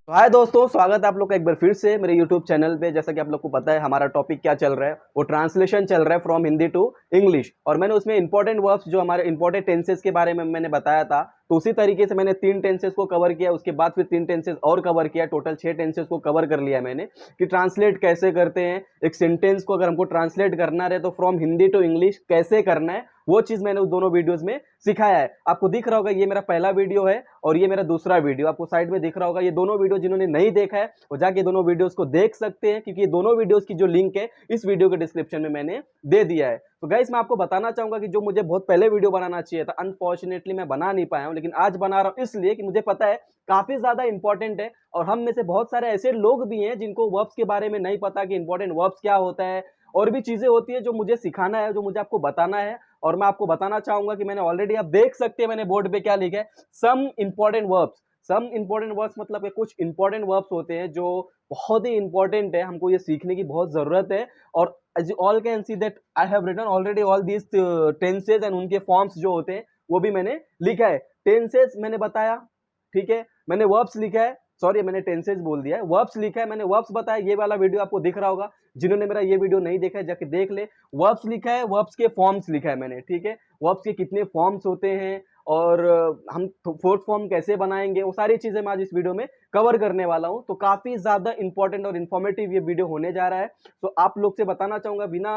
तो हाय दोस्तों, स्वागत है आप लोग का एक बार फिर से मेरे YouTube चैनल पे। जैसा कि आप लोग को पता है हमारा टॉपिक क्या चल रहा है, वो ट्रांसलेशन चल रहा है फ्रॉम हिंदी टू इंग्लिश। और मैंने उसमें इंपॉर्टेंट वर्ब्स जो हमारे इंपॉर्टेंट टेंसेस के बारे में मैंने बताया था, तो उसी तरीके से मैंने 3 टेंसेस को कवर किया, उसके बाद फिर 3 टेंसेस और कवर किया, टोटल 6 टेंसेस को कवर कर लिया मैंने कि ट्रांसलेट कैसे करते हैं। एक सेंटेंस को अगर हमको ट्रांसलेट करना रहे तो फ्रॉम हिंदी टू इंग्लिश कैसे करना है, वो चीज मैंने उस दोनों वीडियोस में सिखाया है। आपको दिख रहा होगा ये मेरा पहला वीडियो है और ये मेरा दूसरा वीडियो आपको साइड में दिख रहा होगा। ये दोनों वीडियो जिन्होंने नहीं देखा है वो जाके दोनों वीडियोस को देख सकते हैं, क्योंकि ये दोनों वीडियोस की जो लिंक है इस वीडियो के डिस्क्रिप्शन में मैंने दे दिया है। तो गाइस, मैं आपको बताना चाहूंगा कि जो मुझे बहुत पहले वीडियो बनाना चाहिए था, अनफॉर्चुनेटली मैं बना नहीं पाया हूं, लेकिन आज बना रहा हूं इसलिए कि मुझे पता है काफी ज्यादा इंपॉर्टेंट है। और हम में से बहुत सारे ऐसे लोग भी हैं जिनको वर्ब्स के बारे में नहीं पता कि इंपॉर्टेंट वर्ब्स क्या होता है, और भी चीजें होती है जो मुझे सिखाना है, जो मुझे आपको बताना है। और मैं आपको बताना चाहूंगा कि मैंने ऑलरेडी, आप देख सकते हैं मैंने बोर्ड पे क्या लिखा है, some important verbs. Some important verbs मतलब कि कुछ इंपॉर्टेंट वर्ब्स होते हैं जो बहुत ही इंपॉर्टेंट है, हमको ये सीखने की बहुत जरूरत है। और as you all can see that I have written already all these tenses and उनके फॉर्म्स जो होते हैं वो भी मैंने लिखा है। टेंसेस मैंने बताया, ठीक है, मैंने वर्ब्स लिखा है, सॉरी मैंने टेंसेस बोल दिया है, वर्ब्स लिखा है, मैंने वर्ब्स बताया। ये वाला वीडियो आपको दिख रहा होगा, जिन्होंने मेरा ये वीडियो नहीं देखा है जाके देख ले। वर्ब्स लिखा है, वर्ब्स के फॉर्म्स लिखा है मैंने, ठीक है, वर्ब्स के कितने फॉर्म्स होते हैं और हम फोर्थ फॉर्म कैसे बनाएंगे, वो सारी चीजें मैं आज इस वीडियो में कवर करने वाला हूं। तो काफी ज्यादा इंपॉर्टेंट और इन्फॉर्मेटिव ये वीडियो होने जा रहा है। तो आप लोग से बताना चाहूंगा बिना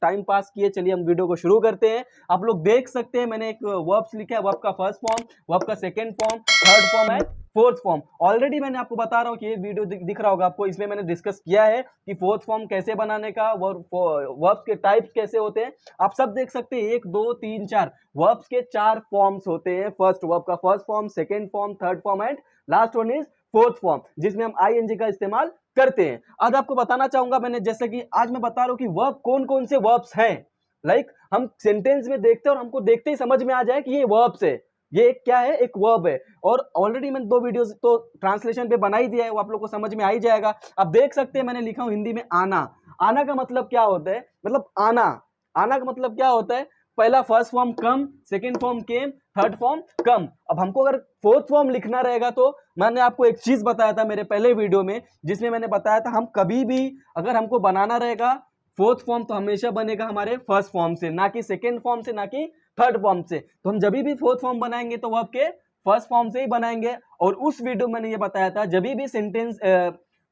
टाइम पास किए, चलिए हम वीडियो को शुरू करते हैं। आप लोग देख सकते हैं मैंने एक वर्ब्स लिखा है, वर्ब का फर्स्ट फॉर्म, वर्ब का सेकंड फॉर्म, थर्ड फॉर्म है, फोर्थ फॉर्म। ऑलरेडी मैंने आपको बता रहा हूं कि ये वीडियो दिख रहा होगा आपको, इसमें मैंने डिस्कस किया है कि फोर्थ फॉर्म कैसे बनाने का, वर्ब्स के टाइप्स कैसे होते हैं। आप सब देख सकते हैं 1 2 3 4 वर्ब्स के 4 फॉर्म्स होते हैं। फर्स्ट वर्ब का first form, second form, third form and last one is fourth form, जिसमें हम आईएनजी का इस्तेमाल करते हैं। आज आपको बताना चाहूंगा मैंने, जैसे कि आज मैं बता रहा हूं कि वर्ब कौन कौन से वर्ब्स हैं। हम सेंटेंस में देखते हैं और हमको देखते ही समझ में आ जाए कि ये वर्ब्स है, ये क्या है, एक वर्ब है। और ऑलरेडी मैंने 2 वीडियोस तो ट्रांसलेशन पे बना ही दिया है, वो आप लोग को समझ में आ ही जाएगा। आप देख सकते हैं मैंने लिखा हूं हिंदी में आना। आना का मतलब क्या होता है, मतलब आना, आना का मतलब क्या होता है, पहला फर्स्ट फॉर्म कम, सेकंड फॉर्म केम, थर्ड फॉर्म कम। अब हमको अगर फोर्थ फॉर्म लिखना रहेगा तो मैंने आपको एक चीज बताया था मेरे पहले वीडियो में, जिसमें मैंने बताया था हम कभी भी अगर हमको बनाना रहेगा फोर्थ फॉर्म तो हमेशा बनेगा हमारे फर्स्ट फॉर्म से, ना कि सेकंड फॉर्म से, ना कि थर्ड फॉर्म से। तो हम जब भी फोर्थ फॉर्म बनाएंगे तो वो आपके फर्स्ट फॉर्म से ही बनाएंगे। और उस वीडियो में मैंने ये बताया था जब भी सेंटेंस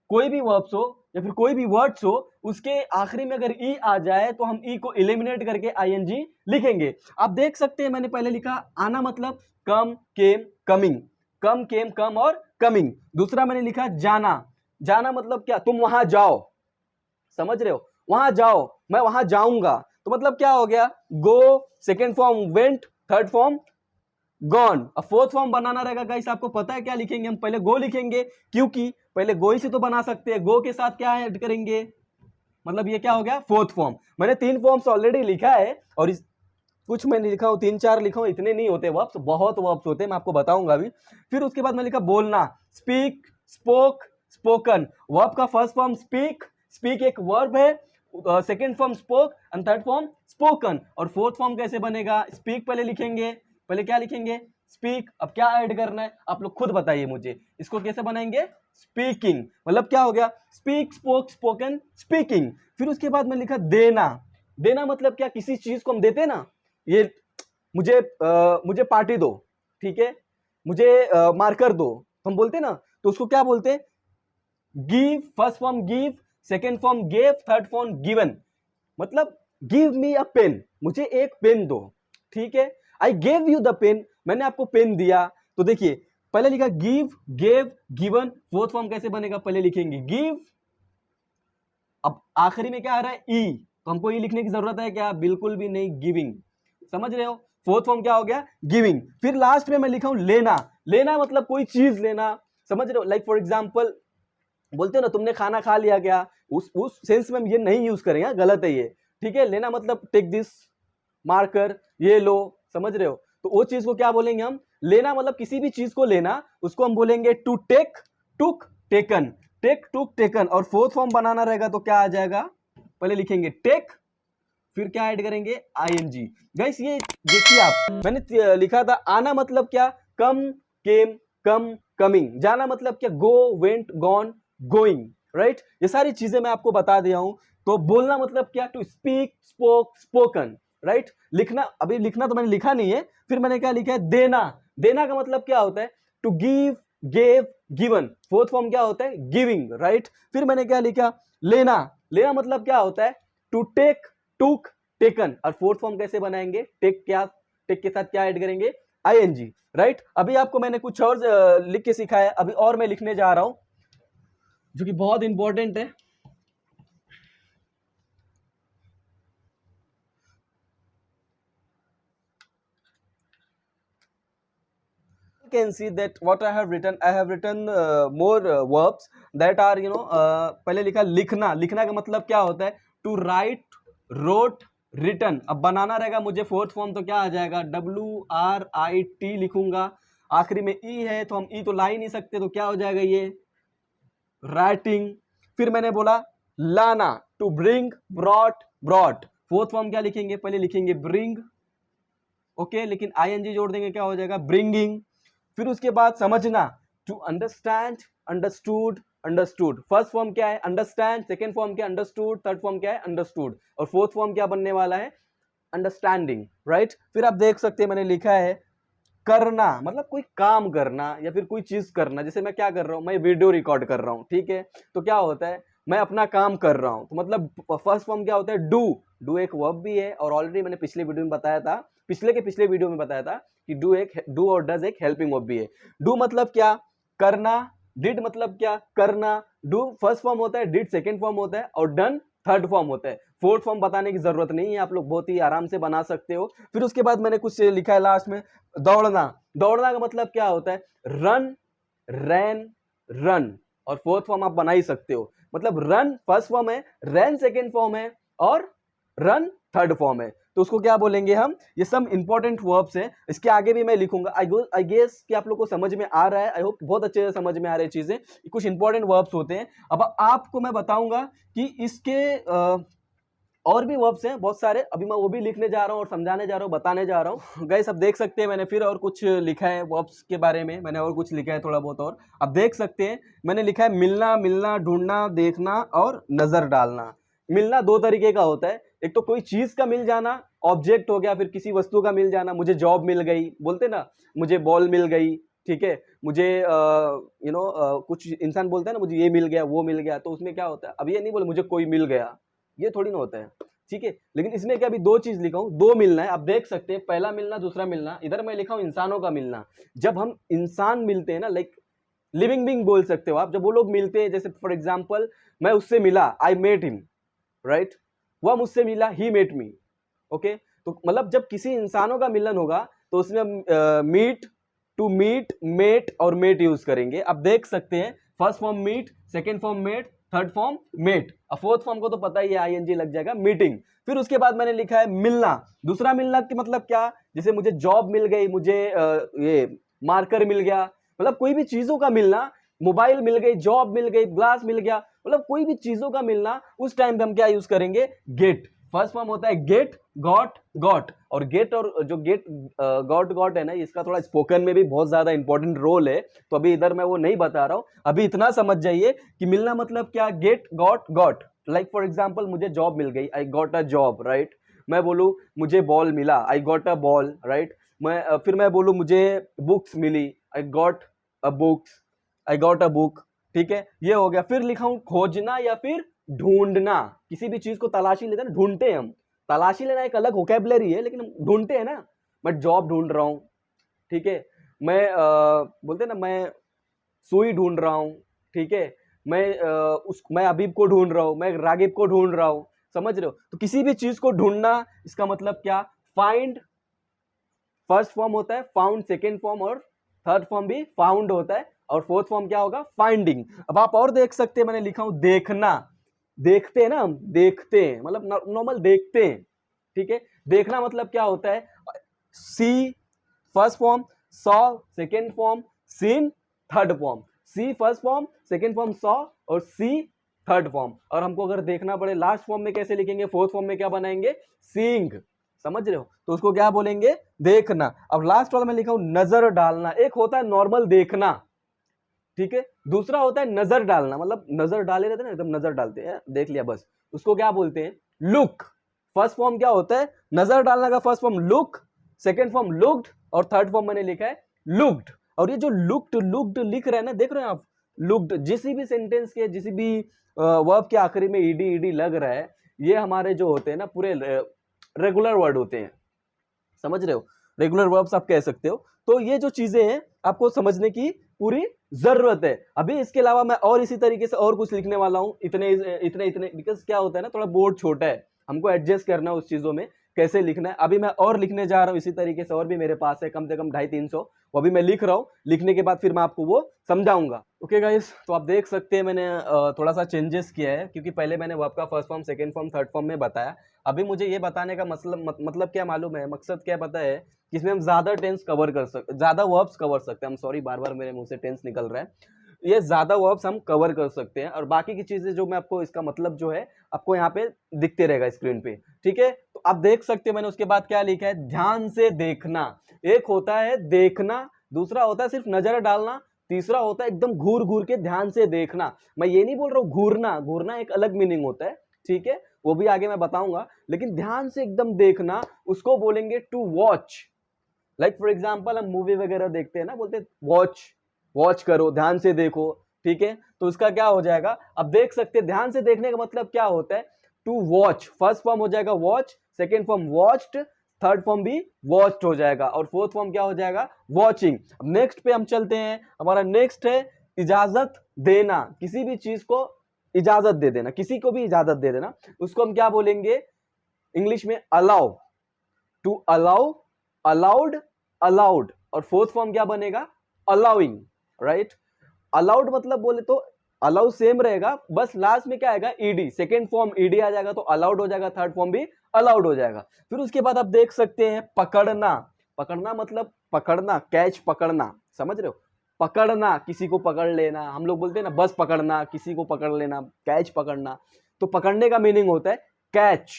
कोई भी वर्ब्स हो या फिर कोई भी वर्ड्स हो, उसके आखिरी में अगर ई आ जाए तो हम ई को एलिमिनेट करके आईएनजी लिखेंगे। आप देख सकते हैं मैंने पहले लिखा आना मतलब कम, केम, कमिंग, कम, केम, कम और कमिंग। दूसरा मैंने लिखा जाना। जाना मतलब क्या, तुम वहां जाओ, समझ रहे हो, वहां जाओ, मैं वहां जाऊंगा, तो मतलब क्या हो गया, go, second form went, third form gone. अब फोर्थ फॉर्म बनाना रहेगा गाइस, आपको पता है क्या लिखेंगे, हम पहले गो लिखेंगे, क्योंकि पहले गो ही से तो बना सकते हैं, गो के साथ क्या ऐड करेंगे, मतलब ये क्या हो गया, फोर्थ फॉर्म। मैंने 3 फॉर्म्स ऑलरेडी लिखा है और कुछ मैंने लिखा हूं 3 4 लिखा हूं, इतने नहीं होते वर्ब्स, बहुत वर्ब्स होते हैं, मैं आपको बताऊंगा अभी। फिर उसके बाद मैं लिखा बोलना, स्पीक, स्पोक, स्पोकन। वर्ब का फर्स्ट फॉर्म स्पीक, स्पीक एक वर्ब है, second form spoke and third form spoken. और फोर्थ फॉर्म कैसे बनेगा, स्पीक पहले लिखेंगे, पहले क्या लिखेंगे, स्पीक। अब क्या ऐड करना है आप लोग खुद बताइए मुझे, इसको कैसे बनाएंगे, स्पीकिंग, मतलब क्या हो गया, स्पीक, स्पोक, स्पोकन, स्पीकिंग। फिर उसके बाद मैं लिखा देना। देना मतलब क्या, किसी चीज को हम देते ना, ये मुझे पार्टी दो, ठीक है, मुझे मार्कर दो, तो हम बोलते ना, तो उसको क्या बोलते हैं, give. First form give, second form gave, third form given. मतलब गिव मी अ पेन, मुझे एक पेन दो, ठीक है, I gave you the pen, मैंने आपको पेन दिया। तो देखिए पहले लिखा give, gave, given, fourth form कैसे बनेगा, पहले लिखेंगे गिव, अब आखिरी में क्या आ रहा है, ई, तो हमको ई लिखने की जरूरत है क्या, बिल्कुल भी नहीं, गिविंग, समझ रहे हो, फोर्थ फॉर्म क्या हो गया, गिविंग। फिर लास्ट में मैं लिखा हूं लेना। लेना मतलब कोई चीज लेना, समझ रहे हो, लाइक फॉर एग्जाम्पल बोलते हो ना, तुमने खाना खा लिया क्या, उस सेंस में ये नहीं यूज करेंगे, गलत है ये, ठीक है। लेना मतलब टेक दिस मार्कर, ये लो, समझ रहे हो, तो वो चीज को क्या बोलेंगे हम, लेना मतलब किसी भी चीज को लेना, उसको हम बोलेंगे to take, took, taken, take, took, taken. और फोर्थ फॉर्म बनाना रहेगा तो क्या आ जाएगा, पहले लिखेंगे टेक, फिर क्या ऐड करेंगे, आईएनजी। गाइस ये देखिए आप, मैंने लिखा था आना मतलब क्या, कम, केम, कम, कमिंग, जाना मतलब क्या, गो, वेंट, गॉन, गोइंग, राइट। ये सारी चीजें मैं आपको बता दिया हूं। तो बोलना मतलब क्या, to speak, spoke, spoken, right. लिखना, अभी लिखना तो मैंने लिखा नहीं है, फिर मैंने क्या लिखा है, देना। देना का मतलब क्या होता है, to give, gave, given. Fourth form क्या होता है, गिविंग, राइट। फिर मैंने क्या लिखा, लेना। लेना मतलब क्या होता है, टू टेक, टुक, टेकन। और फोर्थ फॉर्म कैसे बनाएंगे, टेक, क्या, टेक के साथ क्या ऐड करेंगे, आईएनजी, राइट। अभी आपको मैंने कुछ और लिख के सिखाया, अभी और मैं लिखने जा रहा हूं जो कि बहुत इंपॉर्टेंट है। Can see that what I have written more verbs that are पहले लिखा लिखना। लिखना का मतलब क्या होता है, टू राइट, रोट, रिटन। अब बनाना रहेगा मुझे फोर्थ फॉर्म, तो क्या आ जाएगा, WRIT लिखूंगा। आखिरी में ई है तो हम ई तो ला ही नहीं सकते, तो क्या हो जाएगा ये, राइटिंग। फिर मैंने बोला लाना, to bring, brought, brought. Fourth form क्या लिखेंगे, पहले लिखेंगे ब्रिंग, ओके, लेकिन आईएनजी जोड़ देंगे, क्या हो जाएगा, ब्रिंगिंग। फिर उसके बाद समझना, to understand, understood, understood. First form क्या है, अंडरस्टैंड, सेकंड फॉर्म क्या है, अंडरस्टूड, थर्ड फॉर्म क्या है, अंडरस्टूड, और फोर्थ फॉर्म क्या बनने वाला है, अंडरस्टैंडिंग, राइट। फिर आप देख सकते हैं मैंने लिखा है करना, मतलब कोई काम करना या फिर कोई चीज करना। जैसे मैं क्या कर रहा हूं, मैं वीडियो रिकॉर्ड कर रहा हूं, ठीक है, तो क्या होता है, मैं अपना काम कर रहा हूं, तो मतलब फर्स्ट फॉर्म क्या होता है, डू। डू एक वर्ब भी है, और ऑलरेडी मैंने पिछले वीडियो में बताया था, पिछले वीडियो में बताया था कि डू और डज एक हेल्पिंग वर्ब भी है। डू मतलब क्या, करना। डिड मतलब क्या, करना। डू फर्स्ट फॉर्म होता है, डिड सेकेंड फॉर्म होता है, और डन थर्ड फॉर्म होता है। फोर्थ फॉर्म बताने की जरूरत नहीं है, आप लोग बहुत ही आराम से बना सकते हो। फिर उसके बाद मैंने कुछ लिखा है लास्ट में, दौड़ना। दौड़ना का मतलब क्या होता है, रन, रैन, रन। और फोर्थ फॉर्म आप बना ही सकते हो, मतलब रन फर्स्ट फॉर्म है, रैन सेकेंड फॉर्म है, और रन थर्ड फॉर्म है, तो उसको क्या बोलेंगे हम। ये सब इंपॉर्टेंट वर्ब्स हैं, इसके आगे भी मैं लिखूंगा। आई गेस कि आप लोग को समझ में आ रहा है, आई होप बहुत अच्छे से समझ में आ रही है चीजें। कुछ इंपॉर्टेंट वर्ब्स होते हैं। अब आपको मैं बताऊंगा कि इसके और भी वर्ब्स हैं बहुत सारे, अभी मैं वो भी लिखने जा रहा हूँ और समझाने जा रहा हूँ, बताने जा रहा हूँ। गाइस अब देख सकते हैं मैंने फिर और कुछ लिखा है वर्ब्स के बारे में, मैंने और कुछ लिखा है थोड़ा बहुत। और अब देख सकते हैं मैंने लिखा है मिलना, मिलना, ढूंढना, देखना, और नजर डालना। मिलना दो तरीके का होता है, एक तो कोई चीज का मिल जाना, ऑब्जेक्ट हो गया, फिर किसी वस्तु का मिल जाना। मुझे जॉब मिल गई, बोलते ना, मुझे बॉल मिल गई, ठीक है, मुझे कुछ इंसान बोलता है ना, मुझे ये मिल गया, वो मिल गया, तो उसमें क्या होता है, अब ये नहीं बोले मुझे कोई मिल गया, ये थोड़ी ना होता है, ठीक है। लेकिन इसमें क्या, अभी दो चीज लिखा हूं, दो मिलना है। आप देख सकते हैं पहला मिलना, दूसरा मिलना। इधर मैं लिखा हूं इंसानों का मिलना। जब हम इंसान मिलते हैं ना, लाइक लिविंग बीइंग बोल सकते हो आप, जब वो लोग मिलते हैं, जैसे फॉर एग्जांपल मैं उससे मिला, आई मेट हिम, राइट, वह मुझसे मिला, ही मेट मी, ओके। तो मतलब जब किसी इंसानों का मिलन होगा तो उसमें मीट, टू मीट, मेट और मेट यूज करेंगे। अब देख सकते हैं first form meet, second form met, third form met, और फोर्थ फॉर्म को तो पता ही है, आईएनजी लग जाएगा, मीटिंग। फिर उसके बाद मैंने लिखा है मिलना। दूसरा मिलना के मतलब क्या, जैसे मुझे जॉब मिल गई, मुझे ये मार्कर मिल गया, मतलब कोई भी चीजों का मिलना, मोबाइल मिल गई, जॉब मिल गई, ग्लास मिल गया, मतलब कोई भी चीजों का मिलना, उस टाइम पे हम क्या यूज करेंगे, गेट। फर्स्ट फॉर्म होता है गेट, गॉट, गॉट। और गेट और जो गेट, गॉट, गॉट है ना, इसका थोड़ा स्पोकन में भी बहुत ज्यादा इंपॉर्टेंट रोल है, तो अभी इधर मैं वो नहीं बता रहा हूं। अभी इतना समझ जाइए कि मिलना मतलब क्या, get, got, got. Like for example मुझे जॉब मिल गई, I got a job, right. मैं बोलूं मुझे बॉल मिला, I got a ball, right. फिर मैं बोलूं मुझे बुक्स मिली, I got a books, I got a book, ठीक है, ये हो गया। फिर लिखा हूं खोजना या फिर ढूंढना। किसी भी चीज को तलाशी लेते हैं ना, ढूंढते हैं हम। तलाशी लेना एक अलग वोकैबुलरी है, लेकिन हम ढूंढते हैं ना। मैं जॉब ढूंढ रहा हूं, ठीक है, मैं बोलते हैं ना, मैं सुई ढूंढ रहा हूं, ठीक है, मैं अबीब को ढूंढ रहा हूं, मैं रागिब को ढूंढ रहा हूं, समझ रहे हो। तो किसी भी चीज को ढूंढना, इसका मतलब क्या, फाइंड फर्स्ट फॉर्म होता है, फाउंड सेकेंड फॉर्म, और थर्ड फॉर्म भी फाउंड होता है, और फोर्थ फॉर्म क्या होगा, फाइंडिंग। अब आप और देख सकते हैं मैंने लिखा हूं देखना। देखते हैं ना हम, देखते हैं मतलब नॉर्मल देखते हैं, ठीक है। देखना मतलब क्या होता है, see first form, saw second form, seen third form. See first form, second form saw, और सी थर्ड फॉर्म। और हमको अगर देखना पड़े लास्ट फॉर्म में कैसे लिखेंगे, फोर्थ फॉर्म में क्या बनाएंगे, सीइंग, समझ रहे हो, तो उसको क्या बोलेंगे, देखना। अब लास्ट वाला मैं लिखा हूं नजर डालना। एक होता है नॉर्मल देखना, ठीक है, दूसरा होता है नजर डालना, मतलब नजर डाले रहते हैं ना, एकदम नजर डालते हैं, देख लिया बस, उसको क्या बोलते हैं, लुक। फर्स्ट फॉर्म क्या होता है, नजर डालना का first form look, second form looked, और थर्ड फॉर्म मैंने लिखा है लुक्ड। और ये जो लुक्ड लुक्ड लिख रहे हैं ना, देख रहे हैं आप, लुक्ड, जिस भी सेंटेंस के, जिस भी वर्ब के आखिरी में ईडी ईडी लग रहा है, ये हमारे जो होते हैं ना पूरे रेगुलर वर्ड होते हैं, समझ रहे हो, रेगुलर वर्ब्स आप कह सकते हो। तो ये जो चीजें हैं आपको समझने की पूरी जरूरत है। अभी इसके अलावा मैं और इसी तरीके से और कुछ लिखने वाला हूं, इतने इतने इतने, बिकॉज क्या होता है ना, थोड़ा बोर्ड छोटा है, हमको एडजस्ट करना है उस चीजों में कैसे लिखना है। अभी मैं और लिखने जा रहा हूं इसी तरीके से, और भी मेरे पास है कम से कम 250-300, वो अभी मैं लिख रहा हूं, लिखने के बाद फिर मैं आपको वो समझाऊंगा। ओके गाइस, तो आप देख सकते हैं मैंने थोड़ा सा चेंजेस किया है, क्योंकि पहले मैंने वर्ब का first form, second form, third form में बताया। अभी मुझे ये बताने का मतलब क्या मालूम है, मकसद क्या पता है, कि इसमें हम ज्यादा टेंस कवर कर सकते, ज्यादा वर्ब्स कवर सकते हैं हम, सॉरी बार बार मेरे मुंह से टेंस निकल रहा है, ये ज्यादा वर्ब्स हम कवर कर सकते हैं, और बाकी की चीजें जो मैं आपको, इसका मतलब जो है आपको यहाँ पे दिखते रहेगा स्क्रीन पे, ठीक है। तो आप देख सकते हैं मैंने उसके बाद क्या लिखा है, ध्यान से देखना। एक होता है देखना, दूसरा होता है सिर्फ नजर डालना, तीसरा होता है एकदम घूर घूर के ध्यान से देखना। मैं ये नहीं बोल रहा हूँ घूरना, घूरना एक अलग मीनिंग होता है, ठीक है, वो भी आगे मैं बताऊंगा, लेकिन ध्यान से एकदम देखना उसको बोलेंगे to watch. Like for example हम मूवी वगैरह देखते हैं ना, बोलते हैं वॉच, वॉच करो, ध्यान से देखो, ठीक है, तो उसका क्या हो जाएगा, अब देख सकते हैं ध्यान से देखने का मतलब क्या होता है, टू वॉच। फर्स्ट फॉर्म हो जाएगा watch, second form watched, third form भी वॉच्ड हो जाएगा, और फोर्थ फॉर्म क्या हो जाएगा, वॉचिंग। अब नेक्स्ट पे हम चलते हैं, हमारा नेक्स्ट है इजाजत देना, किसी भी चीज को इजाजत दे देना, किसी को भी इजाजत दे देना, उसको हम क्या बोलेंगे इंग्लिश में, allow. To allow, allowed, allowed, और फोर्थ फॉर्म क्या बनेगा, अलाउइंग, राइट। अलाउड मतलब बोले तो अलाउ सेम रहेगा, बस लास्ट में क्या आएगा, ईडी, सेकेंड फॉर्म ईडी आ जाएगा तो अलाउड हो जाएगा, थर्ड फॉर्म भी अलाउड हो जाएगा। फिर उसके बाद आप देख सकते हैं पकड़ना। पकड़ना मतलब पकड़ना, कैच पकड़ना, समझ रहे हो, पकड़ना, किसी को पकड़ लेना, हम लोग बोलते हैं ना बस पकड़ना, किसी को पकड़ लेना, कैच पकड़ना, तो पकड़ने का मीनिंग होता है कैच।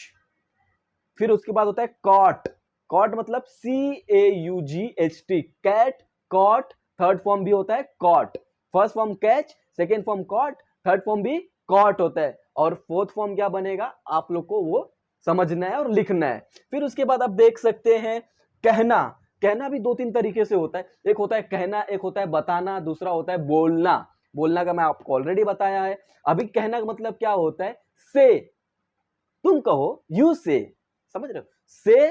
फिर उसके बाद होता है कॉट। कॉट मतलब CAUGHT, cat, caught, third form भी होता है caught. First form catch, second form caught, third form भी कॉट होता है, और फोर्थ फॉर्म क्या बनेगा आप लोग को वो समझना है और लिखना है। फिर उसके बाद आप देख सकते हैं कहना। कहना भी 2-3 तरीके से होता है, एक होता है कहना, एक होता है बताना, दूसरा होता है बोलना। बोलना का मैं आपको ऑलरेडी बताया है। अभी कहना का मतलब क्या होता है, से, तुम कहो, यू से, समझ रहे हो, से,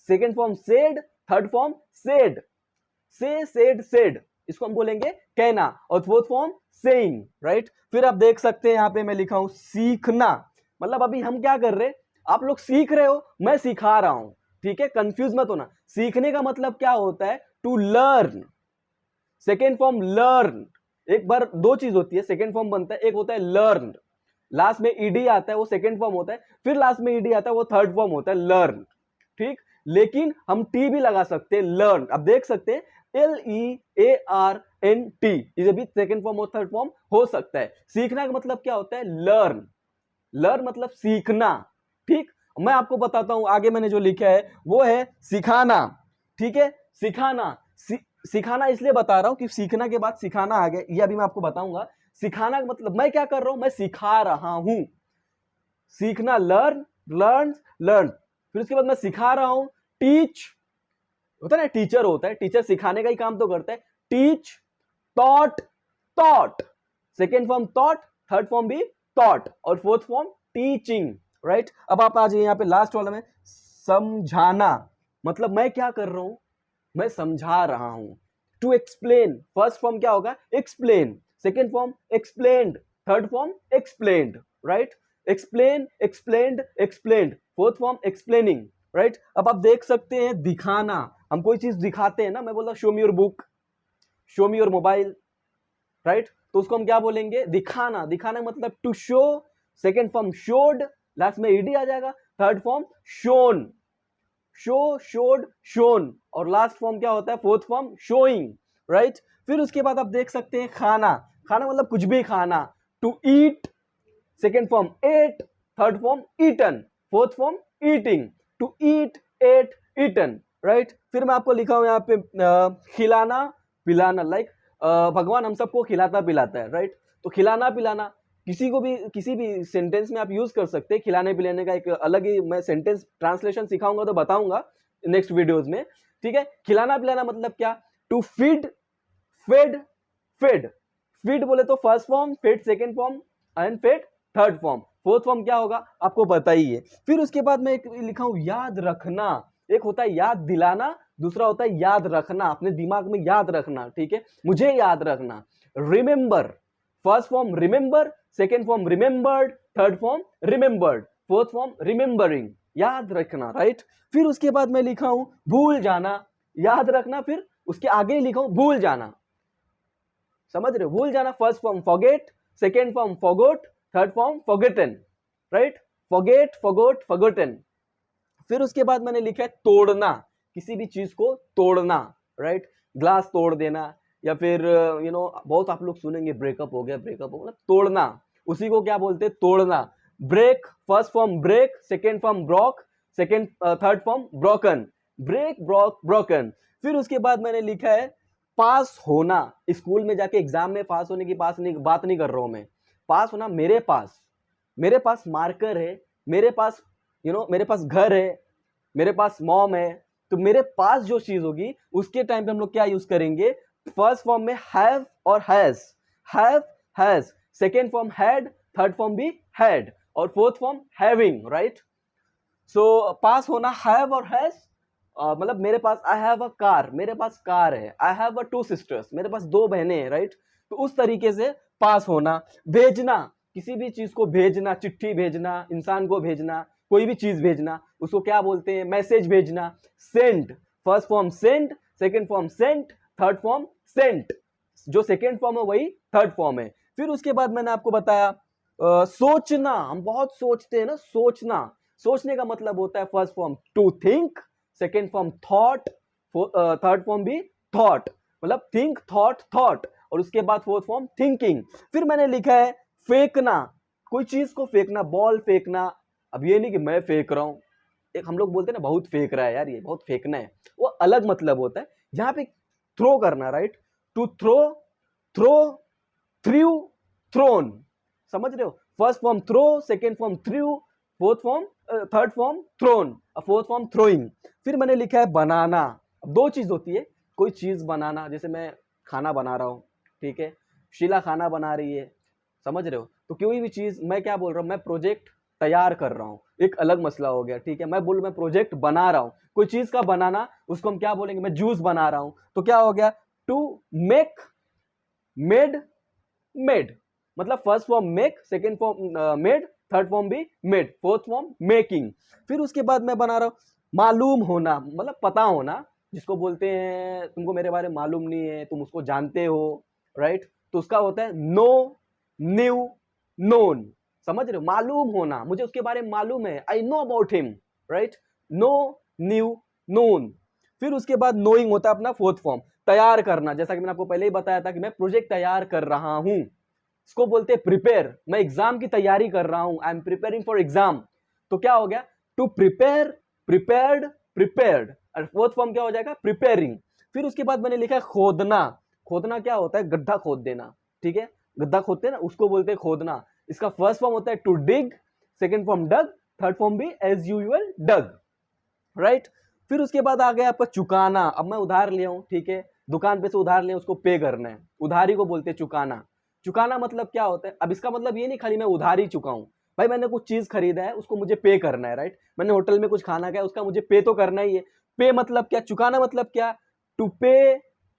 second form said, third form said, से, सेड, सेड, इसको हम बोलेंगे कहना, और फोर्थ फॉर्म सेइंग, राइट। फिर आप देख सकते हैं यहाँ पे मैं लिखा हूं सीखना, मतलब अभी हम क्या कर रहे हैं, आप लोग सीख रहे हो, मैं सिखा रहा हूं, ठीक है, कंफ्यूज मत होना। सीखने का मतलब क्या होता है, to learn, second form learn. एक बार दो चीज होती है, सेकेंड फॉर्म बनता है, एक होता है लर्न, लास्ट में ईडी आता है वो सेकेंड फॉर्म होता है, फिर लास्ट में ईडी आता है वो थर्ड फॉर्म होता है, लर्न, ठीक। लेकिन हम टी भी लगा सकते हैं, लर्न। अब देख सकते हैं LEARNT, इसे भी सेकेंड फॉर्म और थर्ड फॉर्म हो सकता है। सीखना का मतलब क्या होता है, लर्न, लर्न मतलब सीखना, ठीक। मैं आपको बताता हूं, आगे मैंने जो लिखा है वो है सिखाना, ठीक है, सिखाना। सिखाना इसलिए बता रहा हूं कि सीखना के बाद सिखाना आ गया, ये अभी मैं आपको बताऊंगा। सिखाना का मतलब मैं क्या कर रहा हूं, मैं सिखा रहा हूं। सीखना लर्न, लर्न, लर्न, फिर उसके बाद मैं सिखा रहा हूं, टीच, होता है ना टीचर होता है, टीचर सिखाने का ही काम तो करता है, teach, taught, taught, second form taught, third form भी टॉट, और फोर्थ फॉर्म टीचिंग, राइट। अब आप आ जाइए यहाँ पे लास्ट वाला में, समझाना, मतलब मैं क्या कर रहा हूं, मैं समझा रहा हूं। टू एक्सप्लेन, फर्स्ट फॉर्म क्या होगा, explain, second form explained, third form explained, right. Explain, explained, explained, fourth form explaining, right. अब आप देख सकते हैं दिखाना, हम कोई चीज दिखाते हैं ना, मैं बोलता show me your book, show me your mobile, right, तो उसको हम क्या बोलेंगे, दिखाना। दिखाना मतलब to show, second form showed, last में ईडी आ जाएगा, third form shown, show, showed, shown, और लास्ट फॉर्म क्या होता है, फोर्थ फॉर्म शोइंग, राइट। फिर उसके बाद आप देख सकते हैं खाना। खाना मतलब कुछ भी खाना, to eat, second form ate, third form eaten, fourth form eating, to eat, ate, eaten, right. फिर मैं आपको लिखा हूं यहाँ पे खिलाना पिलाना, लाइक भगवान हम सबको खिलाता पिलाता है, राइट। तो खिलाना पिलाना किसी को भी किसी भी सेंटेंस में आप यूज कर सकते हैं। खिलाने पिलाने का एक अलग ही मैं सेंटेंस ट्रांसलेशन सिखाऊंगा तो बताऊंगा नेक्स्ट वीडियोज में, ठीक है। खिलाना पिलाना मतलब क्या, to feed, fed, fed. Feed बोले तो first form, fed second form and fed third form, fourth form क्या होगा आपको पता ही है। फिर उसके बाद मैं एक लिखा हूं याद रखना। एक होता है याद दिलाना, दूसरा होता है याद रखना, अपने दिमाग में याद रखना, ठीक है, मुझे याद रखना। Remember, first form remember, second form remembered, third form remembered, fourth form remembering, याद रखना, राइट। फिर उसके बाद मैं लिखा हूं भूल जाना, याद रखना, फिर उसके आगे लिखा हूं भूल जाना, समझ रहे हो, भूल जाना। First form forget, second form forgot, third form forgotten, right. Forget, forgot, forgotten. फिर उसके बाद मैंने लिखा है तोड़ना, किसी भी चीज को तोड़ना, राइट। ग्लास तोड़ देना, या फिर बहुत आप लोग सुनेंगे ब्रेकअप हो गया, ब्रेकअप हो गया, तोड़ना, उसी को क्या बोलते हैं, तोड़ना। Break, first form break, second form broke, second third form broken, break, broke, broken. फिर उसके बाद मैंने लिखा है पास होना। स्कूल में जाके एग्जाम में पास होने की बात नहीं कर रहा हूं मैं। पास होना, मेरे पास मार्कर है, मेरे पास मेरे पास घर है, मेरे पास मॉम है, तो मेरे पास जो चीज होगी उसके टाइम पे हम लोग क्या यूज करेंगे, फर्स्ट फॉर्म में हैव और has, have, has, second form had, third form भी हैड, और फोर्थ फॉर्म हैविंग, राइट। सो पास होना हैव और हैज, मतलब मेरे पास आई हैव अ कार, मेरे पास कार है। I have a two sisters, मेरे पास दो बहनें हैं, राइट। तो उस तरीके से पास होना। भेजना, किसी भी चीज को भेजना, चिट्ठी भेजना, इंसान को भेजना, कोई भी चीज भेजना, उसको क्या बोलते हैं, मैसेज भेजना। Send, first form send, second form sent, third form sent, जो सेकेंड फॉर्म है वही थर्ड फॉर्म है। फिर उसके बाद मैंने आपको बताया सोचना, हम बहुत सोचते हैं ना, सोचना, सोचने का मतलब होता है first form to think, second form thought, third form भी थॉट, मतलब थिंक, थॉट, थॉट, और उसके बाद फोर्थ फॉर्म थिंकिंग। फिर मैंने लिखा है फेंकना, कोई चीज को फेंकना, बॉल फेंकना। अब ये नहीं कि मैं फेंक रहा हूं, एक हम लोग बोलते हैं ना बहुत फेंक रहा है यार, ये बहुत फेंकना है, वो अलग मतलब होता है। यहाँ पे थ्रो करना, right, to throw, throw, threw, thrown, समझ रहे हो। First form throw, second form threw, fourth form third form thrown, fourth form throwing. फिर मैंने लिखा है बनाना। अब दो चीज होती है, कोई चीज बनाना, जैसे मैं खाना बना रहा हूं, ठीक है, शीला खाना बना रही है, समझ रहे हो। तो कोई भी चीज, मैं क्या बोल रहा हूं, मैं प्रोजेक्ट तैयार कर रहा हूं, एक अलग मसला हो गया, ठीक है। मैं प्रोजेक्ट बना रहा हूं, कोई चीज का बनाना, उसको हम क्या बोलेंगे, मैं जूस बना रहा हूं, तो क्या हो गया, टू मेक, मेड, मेड, मतलब first form make, second form made, third form भी मेड, फोर्थ फॉर्म मेकिंग। फिर उसके बाद मैं बना रहा हूं मालूम होना, मतलब पता होना, जिसको बोलते हैं तुमको मेरे बारे में मालूम नहीं है, तुम उसको जानते हो, राइट। तो उसका होता है नो, न्यू, नोन, समझ रहे हो, मालूम होना, मुझे उसके बारे में मालूम है, I know about him, right. Know, knew, known. फिर उसके बाद नोइंग होता है अपना फोर्थ फॉर्म, तैयार करना, जैसा कि मैंने आपको पहले ही बताया था कि मैं प्रोजेक्ट तैयार कर रहा हूं, इसको बोलते हैं प्रिपेयर, मैं एग्जाम की तैयारी कर रहा हूं, I am preparing for exam, तो क्या हो गया, टू प्रिपेयर, प्रिपेयर्ड, प्रिपेयर्ड, और फोर्थ फॉर्म क्या हो जाएगा, प्रिपेयरिंग। फिर उसके बाद मैंने लिखा है खोदना। खोदना क्या होता है, गड्ढा खोद देना, ठीक है, गड्ढा खोदते हैं ना, उसको बोलते हैं खोदना। इसका फर्स्ट फॉर्म होता है to dig, second form dug, third form भी एज यूजुअल डग, राइट। फिर उसके बाद आ गया आपका चुकाना। अब मैं उधार लिया हूं, ठीक है, दुकान पे से उधार लिया, उसको पे करना है, उधारी को बोलते हैं चुकाना। चुकाना मतलब क्या होता है, अब इसका मतलब ये नहीं खाली मैं उधार ही चुका हूं, भाई मैंने कुछ चीज खरीदा है, उसको मुझे पे करना है, राइट। मैंने होटल में कुछ खाना खाया, उसका मुझे पे तो करना ही है। पे मतलब क्या, चुकाना मतलब क्या, टू पे,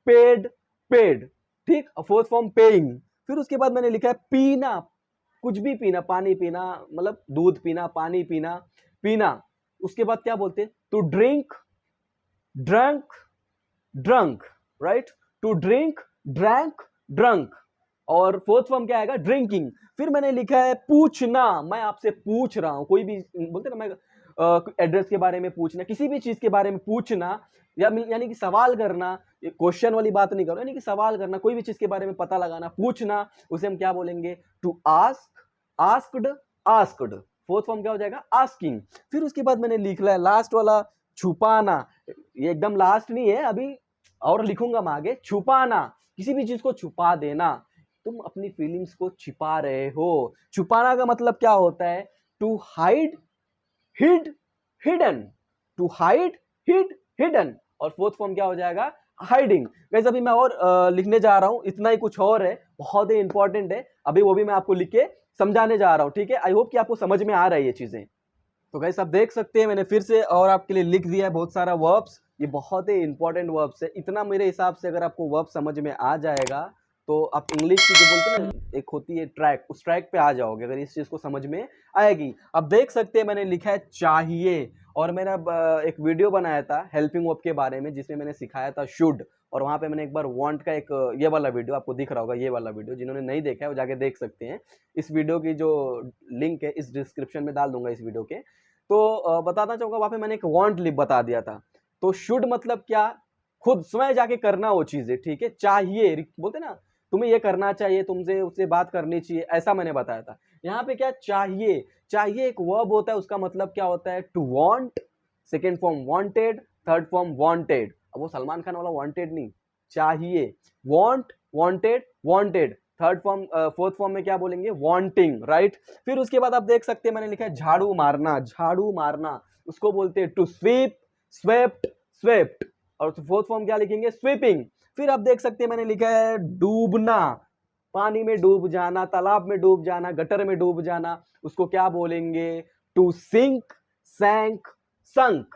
पेड, पेड, ठीक, फोर्थ फॉर्म पेइंग। फिर उसके बाद मैंने लिखा है पीना, कुछ भी पीना, पानी पीना, मतलब दूध पीना, पानी पीना, पीना। उसके बाद क्या बोलते हैं, to drink, drunk, drunk, right, to drink, drank, drunk, और फोर्थ फॉर्म क्या आएगा, ड्रिंकिंग। फिर मैंने लिखा है पूछना, मैं आपसे पूछ रहा हूं, कोई भी बोलते ना, मैं एड्रेस के बारे में पूछना, किसी भी चीज के बारे में पूछना, यानी कि सवाल करना, क्वेश्चन वाली बात नहीं करो, यानी कि सवाल करना, कोई भी चीज के बारे में पता लगाना, पूछना, उसे हम क्या बोलेंगे, to ask, asked, asked, fourth form क्या हो जाएगा, आस्किंग। फिर उसके बाद मैंने लिख लिया लास्ट वाला छुपाना, ये एकदम लास्ट नहीं है, अभी और लिखूंगा मैं आगे। छुपाना, किसी भी चीज को छुपा देना, तुम अपनी फीलिंग्स को छिपा रहे हो। छुपाना का मतलब क्या होता है? To hide, hid, hidden, to hide, hid, hidden. और फोर्थ फॉर्म क्या हो जाएगा? हाइडिंग। वैसे अभी मैं और लिखने जा रहा हूं, इतना ही, कुछ और है, बहुत ही इंपॉर्टेंट है, अभी वो भी मैं आपको लिख के समझाने जा रहा हूं, ठीक है? आई होप कि आपको समझ में आ रहा है ये चीजें। तो गाइस आप देख सकते हैं मैंने फिर से और आपके लिए लिख दिया है बहुत सारा वर्ब्स, ये बहुत ही इंपॉर्टेंट वर्ब्स है। इतना मेरे हिसाब से अगर आपको वर्ब समझ में आ जाएगा तो आप इंग्लिश की जो बोलते हैं ना एक होती है ट्रैक, उस ट्रैक पे आ जाओगे अगर इस चीज को समझ में आएगी। अब देख सकते हैं मैंने लिखा है चाहिए, और मैंने अब एक वीडियो बनाया था हेल्पिंग वर्ब के बारे में जिसमें मैंने सिखाया था शुड, और वहां पे मैंने एक बार वांट का एक ये वाला वीडियो आपको दिख रहा होगा, ये वाला वीडियो जिन्होंने नहीं देखा है वो जाके देख सकते हैं। इस वीडियो की जो लिंक है इस डिस्क्रिप्शन में डाल दूंगा इस वीडियो के। तो बताना चाहूंगा वहां पे मैंने एक वांट लिप बता दिया था। तो शुड मतलब क्या? खुद स्वयं जाके करना वो चीजें, ठीक है? चाहिए बोलते ना, तुम्हें ये करना चाहिए, तुमसे उससे बात करनी चाहिए, ऐसा मैंने बताया था। यहाँ पे क्या चाहिए? चाहिए एक वर्ब होता है, उसका मतलब क्या होता है? To want, second form wanted, third form wanted. अब वो सलमान खान वाला वांटेड नहीं, चाहिए। Want, wanted, wanted. Third form, fourth form में क्या बोलेंगे? Wanting, right? फिर उसके बाद आप देख सकते हैं मैंने लिखा है झाड़ू मारना, झाड़ू मारना उसको बोलते हैं टू स्वीप, स्वेप्ट, स्वेप्ट। और फोर्थ फॉर्म क्या लिखेंगे? स्वीपिंग। फिर आप देख सकते हैं मैंने लिखा है डूबना, पानी में डूब जाना, तालाब में डूब जाना, गटर में डूब जाना, उसको क्या बोलेंगे? To sink, sank, sunk.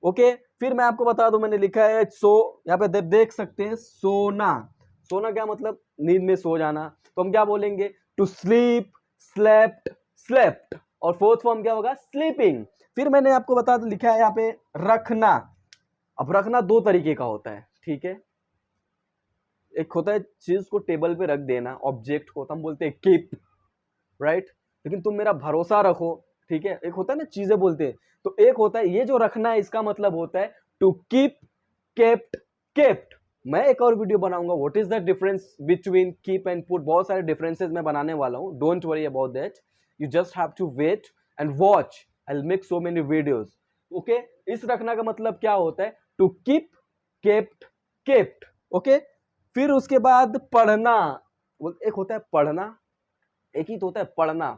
Okay, फिर मैं आपको बता दूं मैंने लिखा है सो, यहाँ पे देख सकते हैं सोना। सोना क्या मतलब? नींद में सो जाना, तो हम क्या बोलेंगे? To sleep, slept, slept. और फोर्थ फॉर्म क्या होगा? स्लीपिंग। फिर मैंने आपको बता लिखा है यहाँ पे रखना। अब रखना दो तरीके का होता है, ठीक है? एक होता है चीज को टेबल पे रख देना, ऑब्जेक्ट को, तो हम बोलते हैं कीप, राइट? लेकिन तुम मेरा भरोसा रखो, ठीक है? एक होता है ना चीजें बोलते हैं, तो एक होता है ये जो रखना है, इसका मतलब होता है टू कीप, केप्ट, केप्ट। मैं एक और वीडियो बनाऊंगा what is the difference between keep and put, बहुत सारे डिफरेंसेस मैं बनाने वाला हूं, don't worry about that, you just have to wait and watch, I will make so many videos. Okay, इस रखना का मतलब क्या होता है? To keep, kept, kept. Okay, फिर उसके बाद पढ़ना, एक होता है पढ़ना, एक ही तो होता है पढ़ना।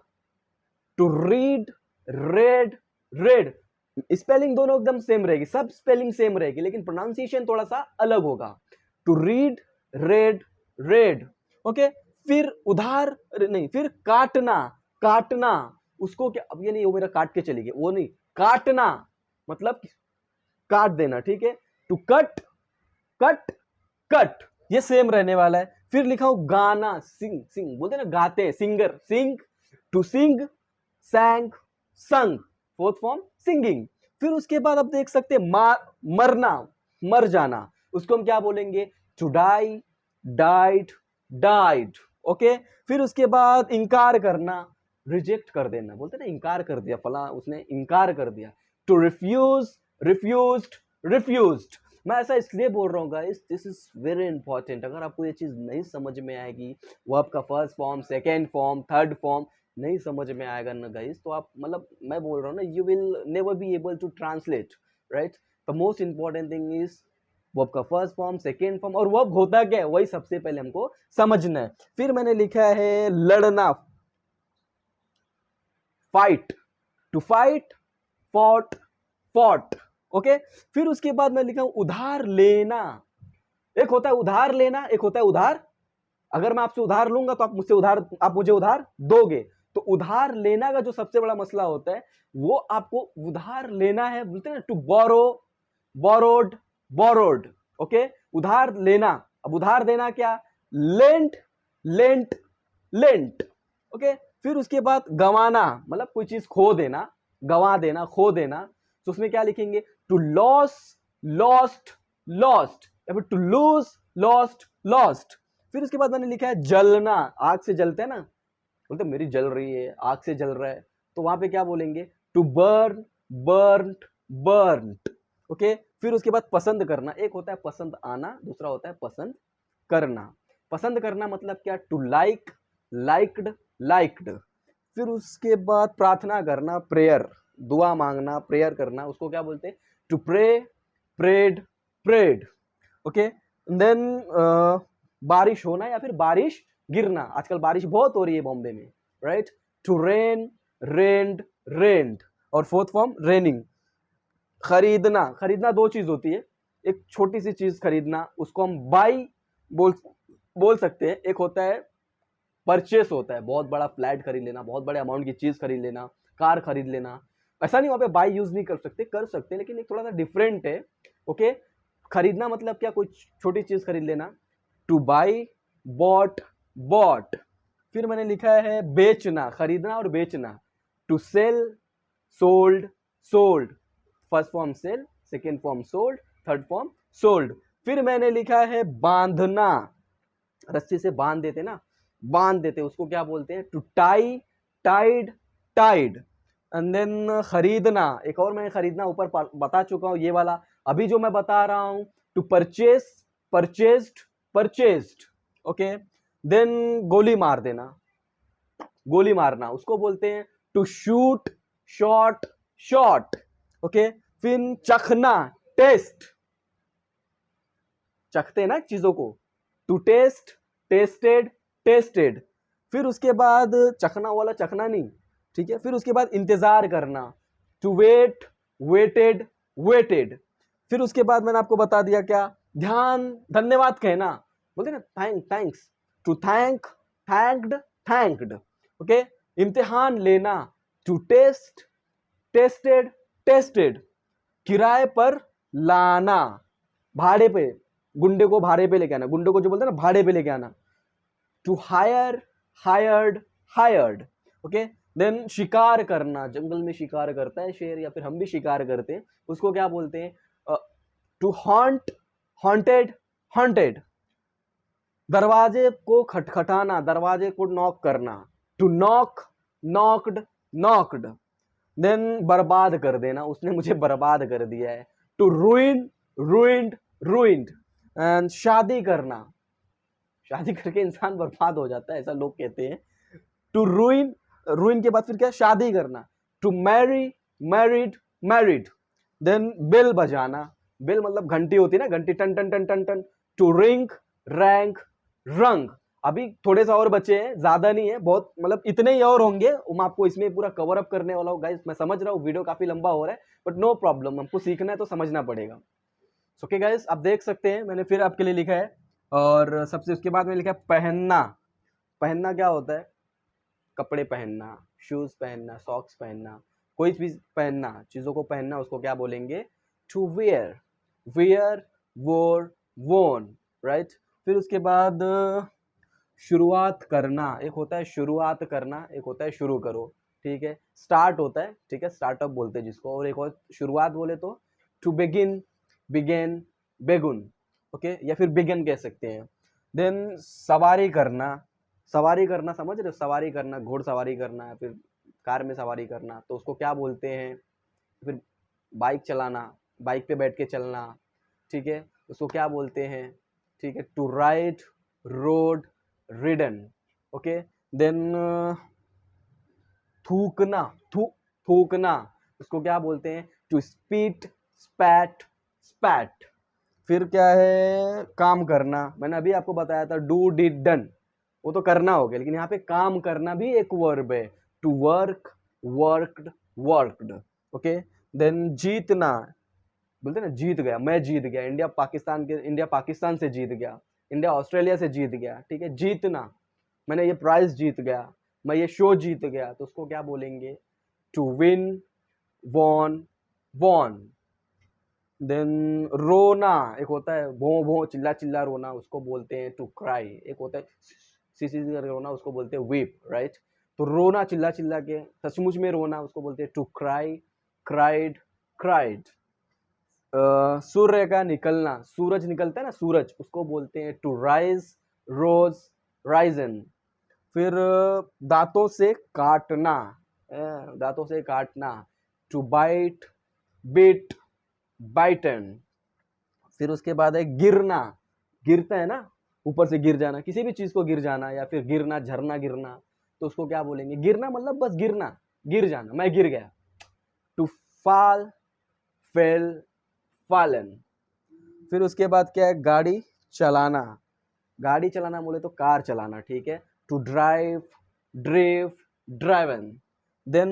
To read, read, read. Spelling दोनों एकदम सेम रहेगी, सब स्पेलिंग सेम रहेगी, लेकिन प्रोनाउंसिएशन थोड़ा सा अलग होगा। To read, read, read. Okay, फिर उधार नहीं, फिर काटना, काटना उसको क्या? अब ये नहीं वो मेरा काट के चली गई, वो नहीं, काटना मतलब काट देना, ठीक है? टू कट, कट, कट, ये सेम रहने वाला है। फिर लिखा हूं गाना, सिंग, सिंग बोलते ना, गाते हैं, सिंगर, सिंग। टू सिंग, सैंग, संग, फोर्थ फॉर्म सिंगिंग। फिर उसके बाद आप देख सकते हैं मरना, मर जाना, उसको हम क्या बोलेंगे? To die, died, died. Okay, फिर उसके बाद इंकार करना, रिजेक्ट कर देना, बोलते ना इंकार कर दिया फला, उसने इंकार कर दिया। To refuse, refused, refused. मैं ऐसा इसलिए बोल रहा हूँ guys, this is very important. अगर आपको ये चीज नहीं समझ में आएगी, वर्ब का first form, second form, third form नहीं समझ में आएगा ना गाइस, तो आप मतलब मैं बोल रहा हूँ ना, you will never be able to translate, right? The most important thing is verb का फर्स्ट फॉर्म, सेकेंड फॉर्म, और वर्ब होता क्या है वही सबसे पहले हमको समझना है। फिर मैंने लिखा है लड़ना, fight, to fight, fought, fought. Okay, फिर उसके बाद मैं लिखा हूं उधार लेना। एक होता है उधार लेना, एक होता है उधार, अगर मैं आपसे उधार लूंगा तो आप मुझे उधार दोगे। तो उधार लेना का जो सबसे बड़ा मसला होता है वो आपको उधार लेना है, बोलते हैं ना to borrow, borrowed, borrowed. Okay, उधार लेना। अब उधार देना क्या? Lent, lent, lent. ओके, फिर उसके बाद गंवाना, मतलब कोई चीज खो देना, गंवा देना, खो देना, तो उसमें क्या लिखेंगे? टू लॉस, लॉस्ट, लॉस्ट, या फिर टू लूज, लॉस्ट, लॉस्ट। फिर उसके बाद मैंने लिखा है जलना, आग से जलते हैं ना, बोलते मेरी जल रही है, आग से जल रहा है, तो वहां पे क्या बोलेंगे? To burn, burnt, burnt. Okay, फिर उसके बाद पसंद करना, एक होता है पसंद आना, दूसरा होता है पसंद करना। पसंद करना मतलब क्या? To like, liked, liked. फिर उसके बाद प्रार्थना करना, प्रेयर, दुआ मांगना, प्रेयर करना, उसको क्या बोलते हैं? To pray, prayed, prayed. Okay, then बारिश होना या फिर बारिश गिरना। आजकल बारिश बहुत हो रही है बॉम्बे में, राइट? टू रेन, रेन्ड, रेन्ड। और फोर्थ फॉर्म रेनिंग। खरीदना, खरीदना दो चीज होती है। एक छोटी सी चीज खरीदना, उसको हम बाई बोल सकते हैं। एक होता है परचेस, होता है बहुत बड़ा फ्लैट खरीद लेना, बहुत बड़े अमाउंट की चीज खरीद लेना, कार खरीद लेना। ऐसा नहीं वहां पे बाई यूज नहीं कर सकते, कर सकते, लेकिन एक थोड़ा सा डिफरेंट है। ओके, खरीदना मतलब क्या? कोई छोटी चीज खरीद लेना। To buy, bought, bought. फिर मैंने लिखा है बेचना, खरीदना और बेचना। To sell, sold, sold. First form sell, second form sold, third form sold. फिर मैंने लिखा है बांधना, रस्सी से बांध देते ना, बांध देते, उसको क्या बोलते हैं? To tie, tied, tied. And then खरीदना, एक और मैंने खरीदना ऊपर बता चुका हूं, ये वाला अभी जो मैं बता रहा हूं, to purchase, purchased, purchased. Okay, then गोली मार देना, गोली मारना, उसको बोलते हैं to shoot, shot, shot. Okay, फिर चखना, टेस्ट, चखते हैं ना चीजों को, टू टेस्ट, टेस्टेड, टेस्टेड। फिर उसके बाद चखना वाला चखना नहीं, ठीक है। फिर उसके बाद इंतजार करना, टू वेट, वेटेड, वेटेड। फिर उसके बाद मैंने आपको बता दिया क्या? ध्यान, धन्यवाद कहना, बोलते ना thanks, to thank, thanked, thanked. Okay, इम्तिहान लेना, टू टेस्ट, टेस्टेड, टेस्टेड। किराए पर लाना, भाड़े पे, गुंडे को भाड़े पे लेके आना, गुंडे को जो बोलते हैं ना भाड़े पे लेके आना। To hire, hired, hired. Okay, then शिकार करना, जंगल में शिकार करता है शेर या फिर हम भी शिकार करते हैं, उसको क्या बोलते हैं? To haunt, haunted, haunted. दरवाजे को खटखटाना, दरवाजे को नॉक करना, to knock, knocked, knocked. Then बर्बाद कर देना, उसने मुझे बर्बाद कर दिया है, to ruin, ruined, ruined. And शादी करना, शादी करके इंसान बर्बाद हो जाता है, ऐसा लोग कहते हैं। टू रूइन, रूइन के बाद फिर क्या? शादी करना, to marry, married, married. Then bell बजाना, बेल मतलब घंटी होती है ना, घंटी, टन टन टन टन टन। To ring, rang, rung. अभी थोड़े सा और बचे हैं, ज्यादा नहीं है, बहुत मतलब इतने ही और होंगे, मैं आपको इसमें पूरा कवर अप करने वाला हूँ गाइस। मैं समझ रहा हूँ वीडियो काफी लंबा हो रहा है, बट नो प्रॉब्लम, हमको सीखना है तो समझना पड़ेगा। ओके गाइस, आप देख सकते हैं मैंने फिर आपके लिए लिखा है। और सबसे उसके बाद मैंने लिखा है पहनना। पहनना क्या होता है? कपड़े पहनना, शूज पहनना, सॉक्स पहनना, कोई भी पहनना, चीजों को पहनना, उसको क्या बोलेंगे? टू वेयर, वेयर, वोर, वोन, राइट। फिर उसके बाद शुरुआत करना, एक होता है शुरुआत करना, एक होता है शुरू करो, ठीक है। स्टार्ट होता है, ठीक है, स्टार्टअप बोलते हैं जिसको, और एक और शुरुआत बोले तो टू बिगिन, बिगेन, बेगुन। ओके, या फिर बिगन कह सकते हैं। देन सवारी करना, सवारी करना समझ रहे हो? सवारी करना, घोड़सवारी करना या फिर कार में सवारी करना, तो उसको क्या बोलते हैं? फिर बाइक चलाना, बाइक पे बैठ के चलना, ठीक है, उसको क्या बोलते हैं? ठीक है, to ride, rode, ridden. Okay, then थूकना, थूकना, उसको क्या बोलते हैं? To spit, spat, spat. फिर क्या है? काम करना, मैंने अभी आपको बताया था डू, डिड, डन, वो तो करना हो गया, लेकिन यहाँ पे काम करना भी एक वर्ब है, to work, worked, worked. Okay, then जीतना, बोलते ना जीत गया, मैं जीत गया, इंडिया पाकिस्तान से जीत गया, इंडिया ऑस्ट्रेलिया से जीत गया, ठीक है। जीतना, मैंने ये प्राइज जीत गया, मैं ये शो जीत गया, तो उसको क्या बोलेंगे? To win, won, won. Then रोना, एक होता है भो भो चिल्ला चिल्ला रोना, उसको बोलते हैं टू क्राई। एक होता है सी करके रोना, उसको बोलते हैं वीप, राइट। तो रोना चिल्ला चिल्ला के, सचमुच में रोना, उसको बोलते हैं टू क्राई, क्राइड, क्राइड। सूर्य का निकलना, सूरज निकलता है ना, सूरज, उसको बोलते हैं टू राइज, रोज, राइजन। फिर दांतों से काटना, दांतों से काटना, टू बाइट, बिट, बाइटन। फिर उसके बाद है गिरना, गिरता है ना, ऊपर से गिर जाना, किसी भी चीज को गिर जाना या फिर गिरना, झरना गिरना, तो उसको क्या बोलेंगे? गिरना मतलब बस गिरना, गिर जाना, मैं गिर गया। To fall, fell, fallen. फिर उसके बाद क्या है, गाड़ी चलाना, गाड़ी चलाना बोले तो कार चलाना, ठीक है। To drive, drove, driven. Then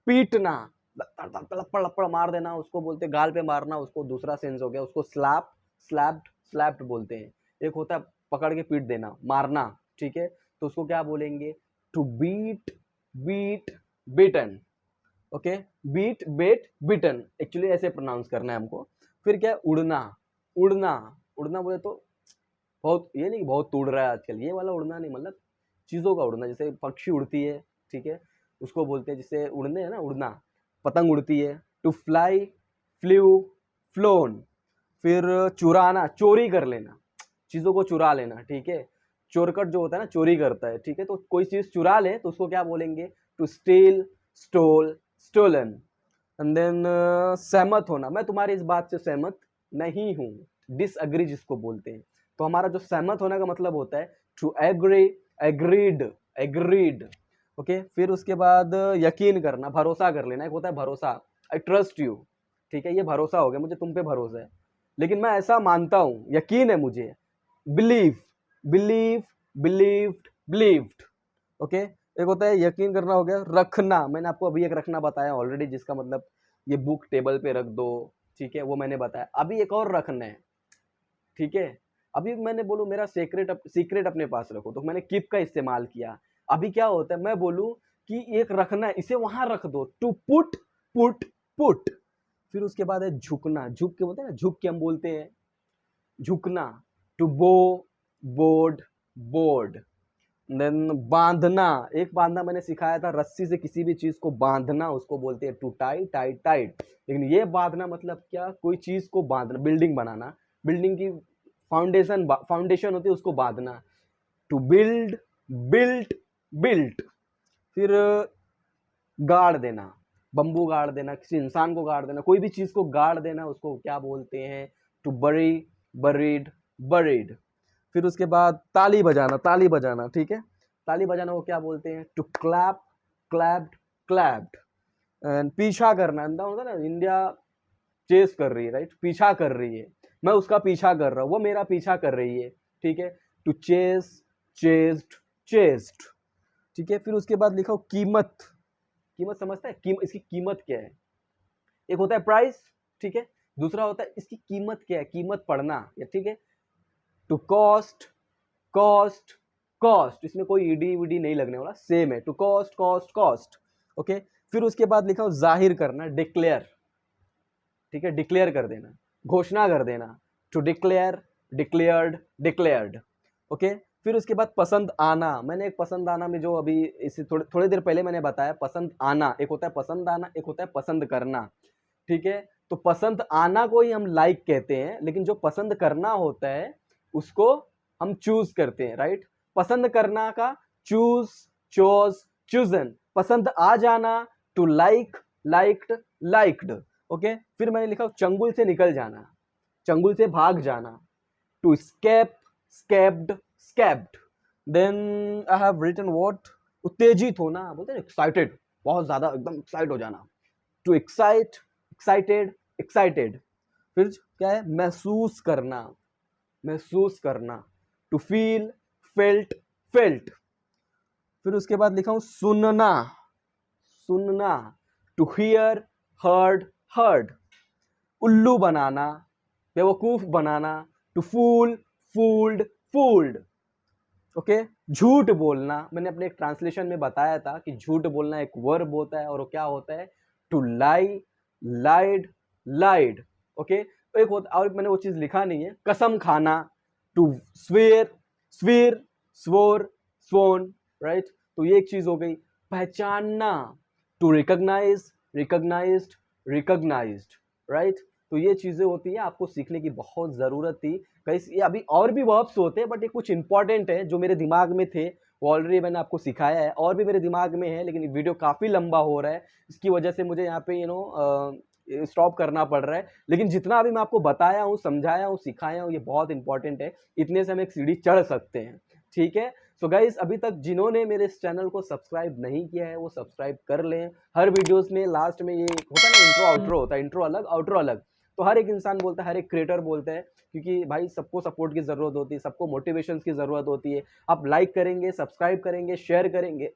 पीटना, लपड़ लपड़ मार देना, उसको बोलते हैं गाल पे मारना, उसको दूसरा सेंस हो गया, उसको स्लैप, स्लैप्ड, स्लैप्ड बोलते हैं। एक होता है पकड़ के पीट देना, मारना, ठीक है, तो उसको क्या बोलेंगे, to beat, beat, beaten. Okay, beat, bet, beaten, actually ऐसे प्रोनाउंस करना है हमको। फिर क्या है, उड़ना, उड़ना, उड़ना बोले तो बहुत, ये नहीं कि बहुत उड़ रहा है आजकल, ये वाला उड़ना नहीं, मतलब चीज़ों का उड़ना, जैसे पक्षी उड़ती है, ठीक है, उसको बोलते हैं, जिससे उड़ने है ना, उड़ना, पतंग उड़ती है। To fly, flew, flown. फिर चुराना, चोरी कर लेना, चीज़ों को चुरा लेना, ठीक है। चोरकट जो होता है ना, चोरी करता है, ठीक है, तो कोई चीज़ चुरा ले तो उसको क्या बोलेंगे, to steal, stole, stolen. And then सहमत होना, मैं तुम्हारी इस बात से सहमत नहीं हूँ, डिसएग्री जिसको बोलते हैं। तो हमारा जो सहमत होने का मतलब होता है to agree, agreed, agreed. Okay, फिर उसके बाद यकीन करना, भरोसा कर लेना, एक होता है भरोसा, आई ट्रस्ट यू, ठीक है, ये भरोसा हो गया, मुझे तुम पे भरोसा है, लेकिन मैं ऐसा मानता हूँ, यकीन है मुझे। Believe, believe, believed, believed. Okay, एक होता है यकीन करना, हो गया रखना, मैंने आपको अभी एक रखना बताया ऑलरेडी, जिसका मतलब ये बुक टेबल पे रख दो, ठीक है, वो मैंने बताया। अभी एक और रखना है, ठीक है, अभी मैंने बोलूँ मेरा सीक्रेट अपने पास रखो, तो मैंने कीप का इस्तेमाल किया। अभी क्या होता है, मैं बोलूँ कि एक रखना है, इसे वहां रख दो, टू पुट, पुट, पुट। फिर उसके बाद है झुकना, झुक के बोलते हैं ना, झुक के हम बोलते हैं झुकना, टू बो, बोर्ड, बोर्ड। देन बांधना, एक बांधना मैंने सिखाया था, रस्सी से किसी भी चीज को बांधना, उसको बोलते हैं टू टाई, टाइट, टाइट। लेकिन ये बांधना मतलब क्या, कोई चीज को बांधना, बिल्डिंग बनाना, बिल्डिंग की फाउंडेशन होती है, उसको बांधना, टू बिल्ड, बिल्ट, बिल्ट। फिर गाड़ देना, बम्बू गाड़ देना, किसी इंसान को गाड़ देना, कोई भी चीज को गाड़ देना, उसको क्या बोलते हैं, टू बरी, बरीड, बरीड। फिर उसके बाद ताली बजाना, ताली बजाना, ठीक है, ताली बजाना को क्या बोलते हैं, to clap, clapped, clapped. And पीछा करना, होता है ना, इंडिया चेस कर रही है, राइट, पीछा कर रही है, मैं उसका पीछा कर रहा हूँ, वो मेरा पीछा कर रही है, ठीक है, टू चेस, चेस्ड, चेस्ड, ठीक है। फिर उसके बाद लिखा हो कीमत, कीमत समझता है, इसकी कीमत क्या है, एक होता है प्राइस, ठीक है, दूसरा होता है इसकी कीमत क्या है, कीमत पढ़ना, ठीक है। टू कॉस्ट, कॉस्ट, कॉस्ट, इसमें कोई ईडी वीडी नहीं लगने वाला, सेम है, to cost, cost, cost. Okay, फिर उसके बाद लिखा हो जाहिर करना, डिक्लेयर, ठीक है, डिक्लेयर कर देना, घोषणा कर देना, to declare, declared, declared. Okay, फिर उसके बाद पसंद आना, मैंने एक पसंद आना में जो अभी इसे थोड़ी देर पहले मैंने बताया, पसंद आना, एक होता है पसंद आना, एक होता है पसंद करना, ठीक है। तो पसंद आना को ही हम लाइक कहते हैं, लेकिन जो पसंद करना होता है उसको हम चूज करते हैं, राइट। पसंद करना का चूज, चोज, चूजन, पसंद आ जाना, to like, liked, liked. Okay, फिर मैंने लिखा चंगुल से निकल जाना, चंगुल से भाग जाना, to escape, escaped, escaped. Then I have written what, उत्तेजित होना, बोलते हैं एक्साइटेड, बहुत ज्यादा एकदम एक्साइट हो जाना, टू एक्साइट, एक्साइटेड, एक्साइटेड। फिर क्या है, महसूस करना, महसूस करना, टू फील, फेल्ट, फेल्ट। फिर उसके बाद लिखा हूं सुनना, सुनना, टू हियर, हर्ड, हर्ड। उल्लू बनाना, बेवकूफ बनाना, to fool, fooled, fooled. Okay, झूठ बोलना, मैंने अपने एक ट्रांसलेशन में बताया था कि झूठ बोलना एक वर्ब होता है, और वो क्या होता है, to lie, light, light. Okay, एक होता, और मैंने वो चीज लिखा नहीं है, कसम खाना, to swear, swear, swore, sworn, right. तो ये एक चीज हो गई। पहचानना, to recognise, recognised, recognised, right. तो ये चीजें होती है, आपको सीखने की बहुत जरूरत थी। कई ये अभी और भी वर्ब्स होते हैं, बट ये कुछ इंपॉर्टेंट है जो मेरे दिमाग में थे, वो ऑलरेडी मैंने आपको सिखाया है, और भी मेरे दिमाग में है, लेकिन वीडियो काफी लंबा हो रहा है, इसकी वजह से मुझे यहाँ पे स्टॉप करना पड़ रहा है। लेकिन जितना अभी मैं आपको बताया हूँ, समझाया हूँ, सिखाया हूँ, ये बहुत इंपॉर्टेंट है, इतने से हम एक सीढ़ी चढ़ सकते हैं, ठीक है। सो गाइस, अभी तक जिन्होंने मेरे इस चैनल को सब्सक्राइब नहीं किया है वो सब्सक्राइब कर लें। हर वीडियोस में लास्ट में ये होता है ना, इंट्रो आउट्रो होता है, इंट्रो अलग आउट्रो अलग। तो हर एक इंसान बोलता है, हर एक क्रिएटर बोलता है, क्योंकि भाई सबको सपोर्ट की ज़रूरत होती है, सबको मोटिवेशन की ज़रूरत होती है। आप लाइक करेंगे, सब्सक्राइब करेंगे, शेयर करेंगे,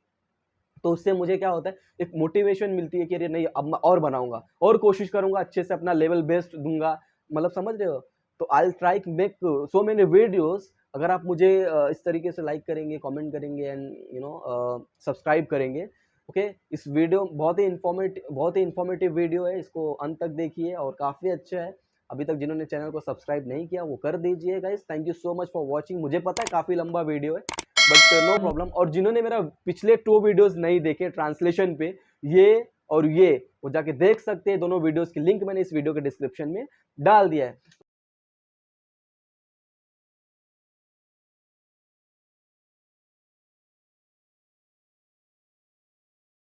तो उससे मुझे क्या होता है, एक मोटिवेशन मिलती है कि अरे नहीं, अब मैं और बनाऊंगा, और कोशिश करूंगा, अच्छे से अपना लेवल बेस्ट दूंगा। मतलब समझ रहे हो? तो I try make so many videos. अगर आप मुझे इस तरीके से लाइक करेंगे, कमेंट करेंगे एंड सब्सक्राइब करेंगे, ओके। इस वीडियो बहुत ही इंफॉर्मेटिव वीडियो है, इसको अंत तक देखिए और काफ़ी अच्छा है। अभी तक जिन्होंने चैनल को सब्सक्राइब नहीं किया वो कर दीजिए guys. Thank you so much for watching. मुझे पता है काफ़ी लंबा वीडियो है, बट नो प्रॉब्लम। और जिन्होंने मेरा पिछले 2 वीडियोस नहीं देखे ट्रांसलेशन पे, ये और ये, वो जाके देख सकते हैं। दोनों वीडियोस की लिंक मैंने इस वीडियो के डिस्क्रिप्शन में डाल दिया है।